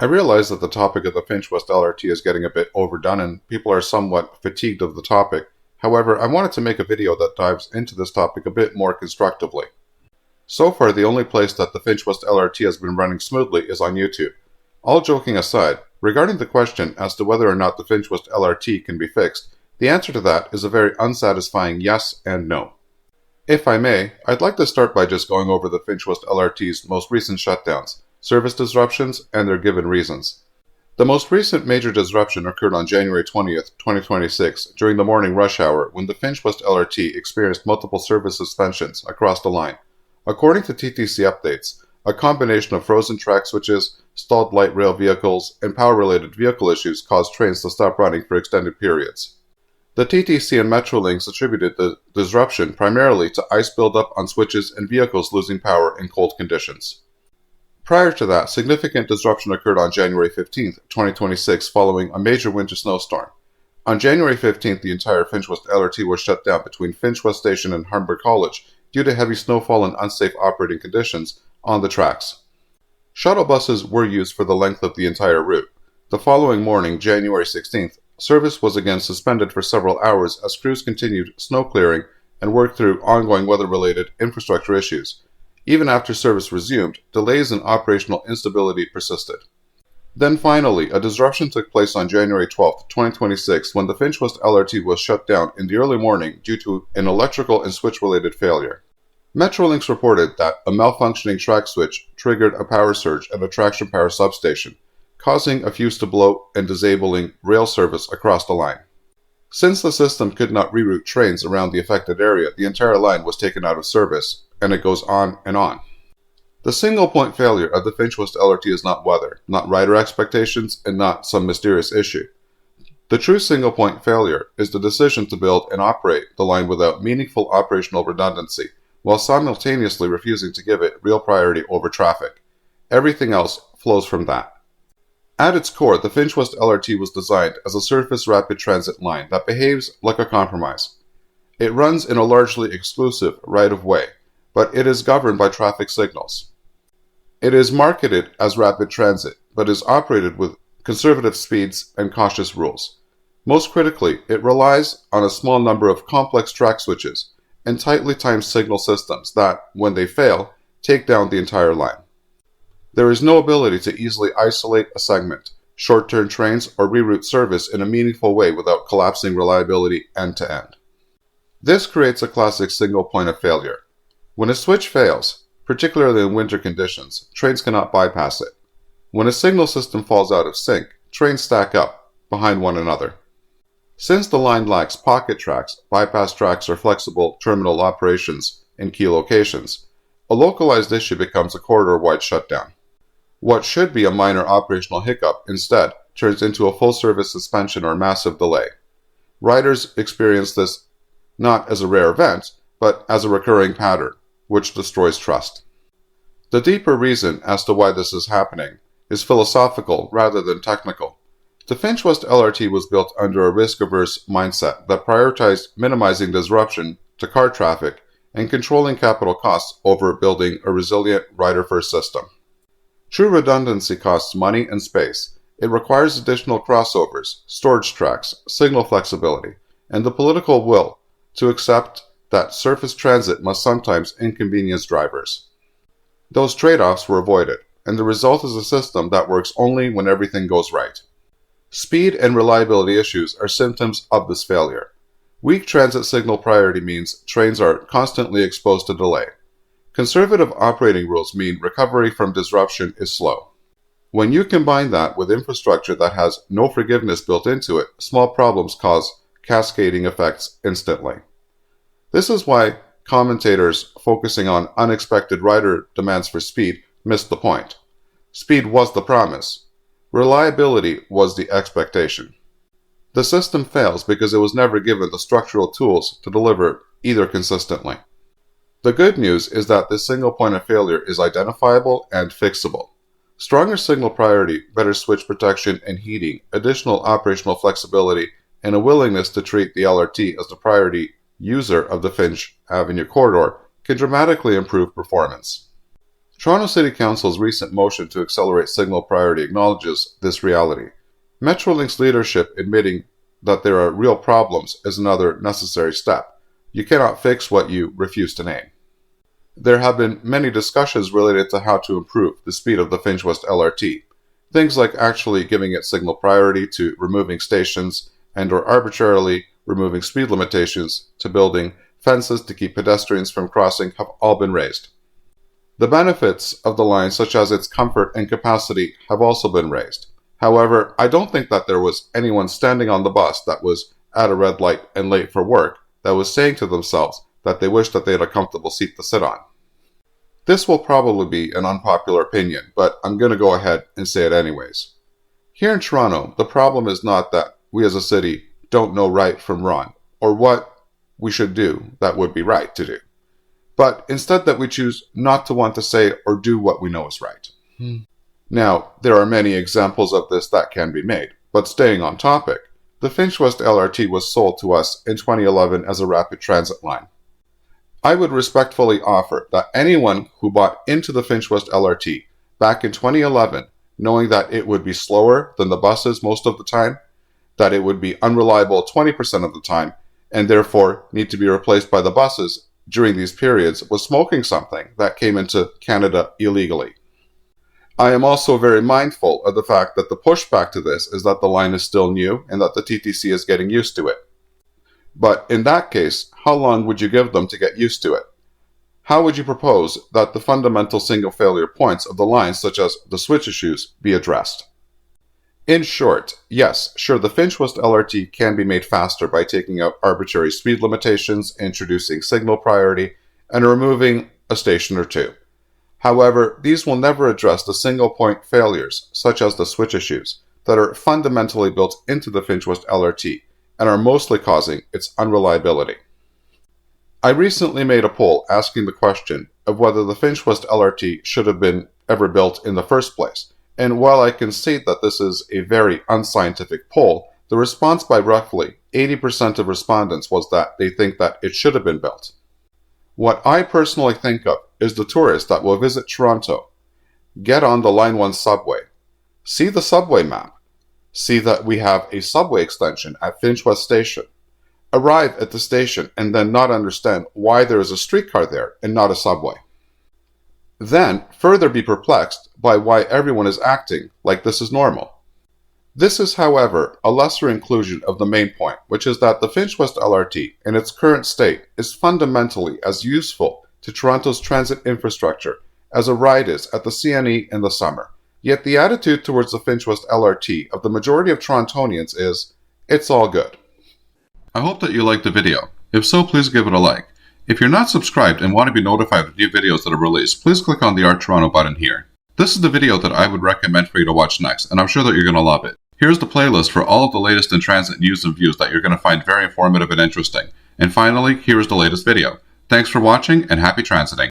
I realize that the topic of the Finch West LRT is getting a bit overdone and people are somewhat fatigued of the topic. However, I wanted to make a video that dives into this topic a bit more constructively. So far, the only place that the Finch West LRT has been running smoothly is on YouTube. All joking aside, regarding the question as to whether or not the Finch West LRT can be fixed, the answer to that is a very unsatisfying yes and no. If I may, I'd like to start by just going over the Finch West LRT's most recent shutdowns, service disruptions, and their given reasons. The most recent major disruption occurred on January 20th, 2026, during the morning rush hour when the Finch West LRT experienced multiple service suspensions across the line. According to TTC updates, a combination of frozen track switches, stalled light rail vehicles, and power-related vehicle issues caused trains to stop running for extended periods. The TTC and Metrolinx attributed the disruption primarily to ice buildup on switches and vehicles losing power in cold conditions. Prior to that, significant disruption occurred on January 15, 2026, following a major winter snowstorm. On January 15th, the entire Finch West LRT was shut down between Finch West Station and Humber College due to heavy snowfall and unsafe operating conditions on the tracks. Shuttle buses were used for the length of the entire route. The following morning, January 16th, service was again suspended for several hours as crews continued snow clearing and worked through ongoing weather-related infrastructure issues. Even after service resumed, delays and operational instability persisted. Then finally, a disruption took place on January 12, 2026, when the Finch West LRT was shut down in the early morning due to an electrical and switch-related failure. Metrolinx reported that a malfunctioning track switch triggered a power surge at a traction power substation, causing a fuse to blow and disabling rail service across the line. Since the system could not reroute trains around the affected area, the entire line was taken out of service, and it goes on and on. The single point failure of the Finch West LRT is not weather, not rider expectations, and not some mysterious issue. The true single point failure is the decision to build and operate the line without meaningful operational redundancy, while simultaneously refusing to give it real priority over traffic. Everything else flows from that. At its core, the Finch West LRT was designed as a surface rapid transit line that behaves like a compromise. It runs in a largely exclusive right-of-way, but it is governed by traffic signals. It is marketed as rapid transit, but is operated with conservative speeds and cautious rules. Most critically, it relies on a small number of complex track switches and tightly timed signal systems that, when they fail, take down the entire line. There is no ability to easily isolate a segment, short-term trains, or reroute service in a meaningful way without collapsing reliability end-to-end. This creates a classic single point of failure. When a switch fails, particularly in winter conditions, trains cannot bypass it. When a signal system falls out of sync, trains stack up behind one another. Since the line lacks pocket tracks, bypass tracks, or flexible terminal operations in key locations, a localized issue becomes a corridor-wide shutdown. What should be a minor operational hiccup instead turns into a full-service suspension or massive delay. Riders experience this not as a rare event, but as a recurring pattern, which destroys trust. The deeper reason as to why this is happening is philosophical rather than technical. The Finch West LRT was built under a risk-averse mindset that prioritized minimizing disruption to car traffic and controlling capital costs over building a resilient rider-first system. True redundancy costs money and space. It requires additional crossovers, storage tracks, signal flexibility, and the political will to accept that surface transit must sometimes inconvenience drivers. Those trade-offs were avoided, and the result is a system that works only when everything goes right. Speed and reliability issues are symptoms of this failure. Weak transit signal priority means trains are constantly exposed to delay. Conservative operating rules mean recovery from disruption is slow. When you combine that with infrastructure that has no forgiveness built into it, small problems cause cascading effects instantly. This is why commentators focusing on unexpected rider demands for speed missed the point. Speed was the promise. Reliability was the expectation. The system fails because it was never given the structural tools to deliver either consistently. The good news is that this single point of failure is identifiable and fixable. Stronger signal priority, better switch protection and heating, additional operational flexibility, and a willingness to treat the LRT as the priority user of the Finch Avenue corridor can dramatically improve performance. Toronto City Council's recent motion to accelerate signal priority acknowledges this reality. Metrolink's leadership admitting that there are real problems is another necessary step. You cannot fix what you refuse to name. There have been many discussions related to how to improve the speed of the Finch West LRT. Things like actually giving it signal priority to removing stations and/or arbitrarily removing speed limitations to building fences to keep pedestrians from crossing have all been raised. The benefits of the line, such as its comfort and capacity, have also been raised. However, I don't think that there was anyone standing on the bus that was at a red light and late for work that was saying to themselves that they wished that they had a comfortable seat to sit on. This will probably be an unpopular opinion, but I'm going to go ahead and say it anyways. Here in Toronto, the problem is not that we as a city don't know right from wrong, or what we should do that would be right to do, but instead that we choose not to want to say or do what we know is right. Now, there are many examples of this that can be made, but staying on topic, the Finch West LRT was sold to us in 2011 as a rapid transit line. I would respectfully offer that anyone who bought into the Finch West LRT back in 2011, knowing that it would be slower than the buses most of the time, that it would be unreliable 20% of the time, and therefore need to be replaced by the buses during these periods, was smoking something that came into Canada illegally. I am also very mindful of the fact that the pushback to this is that the line is still new and that the TTC is getting used to it. But in that case, how long would you give them to get used to it? How would you propose that the fundamental single failure points of the line, such as the switch issues, be addressed? In short, yes, sure, the Finch West LRT can be made faster by taking out arbitrary speed limitations, introducing signal priority, and removing a station or two. However, these will never address the single point failures, such as the switch issues, that are fundamentally built into the Finch West LRT and are mostly causing its unreliability. I recently made a poll asking the question of whether the Finch West LRT should have been ever built in the first place, and while I concede that this is a very unscientific poll, the response by roughly 80% of respondents was that they think that it should have been built. What I personally think of is the tourist that will visit Toronto, get on the Line 1 subway, see the subway map, see that we have a subway extension at Finch West Station, arrive at the station and then not understand why there is a streetcar there and not a subway. Then further be perplexed by why everyone is acting like this is normal. This is, however, a lesser inclusion of the main point, which is that the Finch West LRT in its current state is fundamentally as useful to Toronto's transit infrastructure as a ride is at the CNE in the summer. Yet the attitude towards the Finch West LRT of the majority of Torontonians is, it's all good. I hope that you liked the video. If so, please give it a like. If you're not subscribed and want to be notified of new videos that are released, please click on the Art Toronto button here. This is the video that I would recommend for you to watch next, and I'm sure that you're going to love it. Here's the playlist for all of the latest in transit news and views that you're going to find very informative and interesting. And finally, here is the latest video. Thanks for watching and happy transiting.